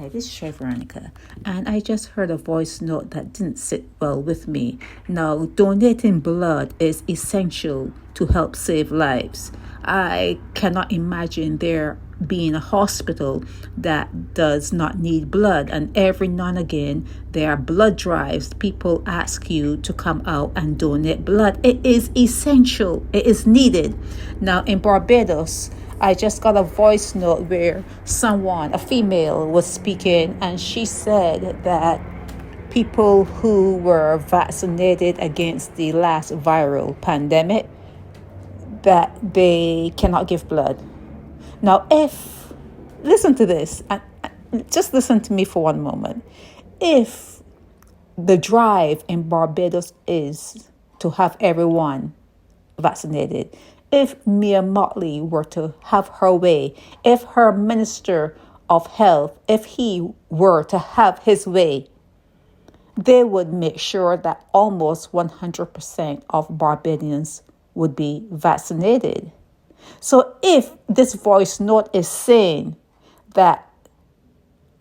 Hi, this is Chef Veronica, and I just heard a voice note that didn't sit well with me. Now, donating blood is essential to help save lives. I cannot imagine there being a hospital that does not need blood, and every now and again there are blood drives. People ask you to come out and donate blood. It is essential, it is needed. Now, in Barbados, I just got a voice note where someone, a female, was speaking, and she said that people who were vaccinated against the last viral pandemic, that they cannot give blood. Now, listen to this, and just listen to me for one moment. If the drive in Barbados is to have everyone vaccinated, if Mia Motley were to have her way, if her Minister of Health, if he were to have his way, they would make sure that almost 100% of Barbadians would be vaccinated. So if this voice note is saying that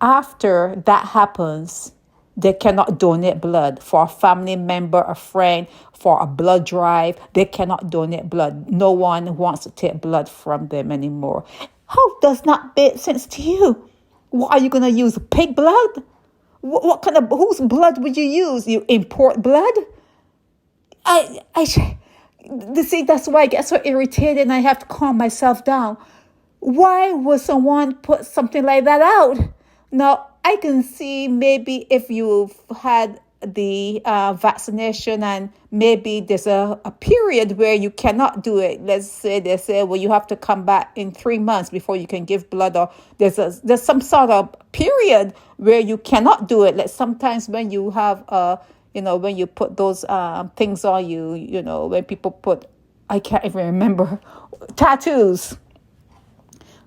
after that happens, they cannot donate blood for a family member, a friend, for a blood drive. They cannot donate blood. No one wants to take blood from them anymore. How does that make sense to you? What are you going to use? Pig blood? What kind of, whose blood would you use? You import blood? See, that's why I get so irritated and I have to calm myself down. Why would someone put something like that out? Now, I can see maybe if you've had the vaccination and maybe there's a period where you cannot do it. Let's say they say, well, you have to come back in 3 months before you can give blood, or there's some sort of period where you cannot do it. Like sometimes when you have when you put those things on you, when people put, I can't even remember, tattoos.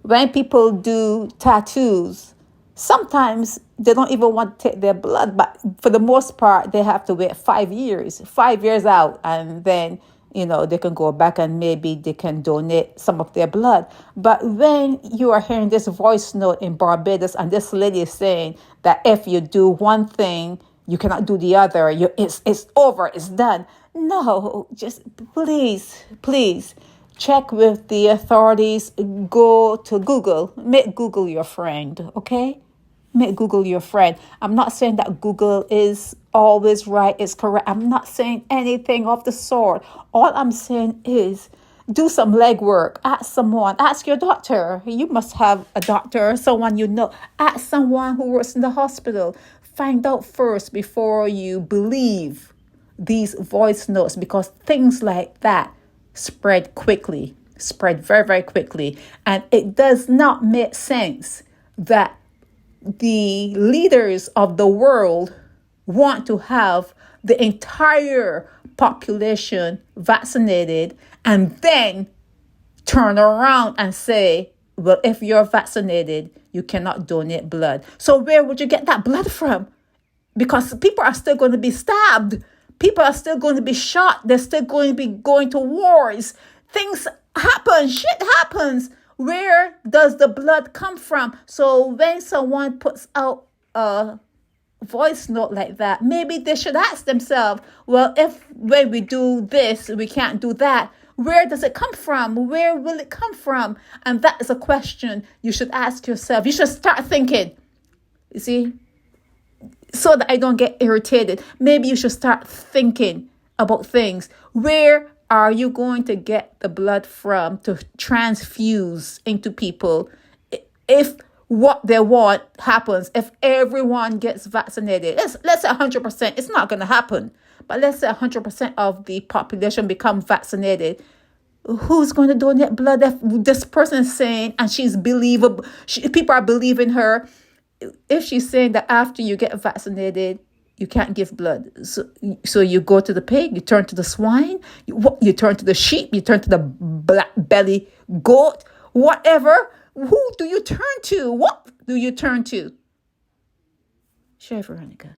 When people do tattoos, sometimes they don't even want to take their blood, but for the most part, they have to wait 5 years out, and then, they can go back and maybe they can donate some of their blood. But when you are hearing this voice note in Barbados, and this lady is saying that if you do one thing, you cannot do the other, it's over, it's done. No, just please check with the authorities. Go to Google. Make Google your friend, okay? Make Google your friend. I'm not saying that Google is always right, is correct. I'm not saying anything of the sort. All I'm saying is do some legwork. Ask someone. Ask your doctor. You must have a doctor, someone you know. Ask someone who works in the hospital. Find out first before you believe these voice notes, because things like that spread very, very quickly. And it does not make sense that the leaders of the world want to have the entire population vaccinated and then turn around and say, well, if you're vaccinated, you cannot donate blood. So where would you get that blood from? Because people are still going to be stabbed. People are still going to be shot. They're still going to be going to wars. Things happen. Shit happens. Where does the blood come from? So when someone puts out a voice note like that, maybe they should ask themselves, well, if when we do this, we can't do that, where does it come from? Where will it come from? And that is a question you should ask yourself. You should start thinking, you see, so that I don't get irritated. Maybe you should start thinking about things. Where are you going to get the blood from to transfuse into people if what they want happens? If everyone gets vaccinated, let's say 100%, it's not going to happen. But let's say 100% of the population become vaccinated. Who's going to donate blood if this person is saying, and she's believable, people are believing her, if she's saying that after you get vaccinated, you can't give blood. So you go to the pig, you turn to the swine, you turn to the sheep, you turn to the black belly goat, whatever. Who do you turn to? What do you turn to? Chef Veronica.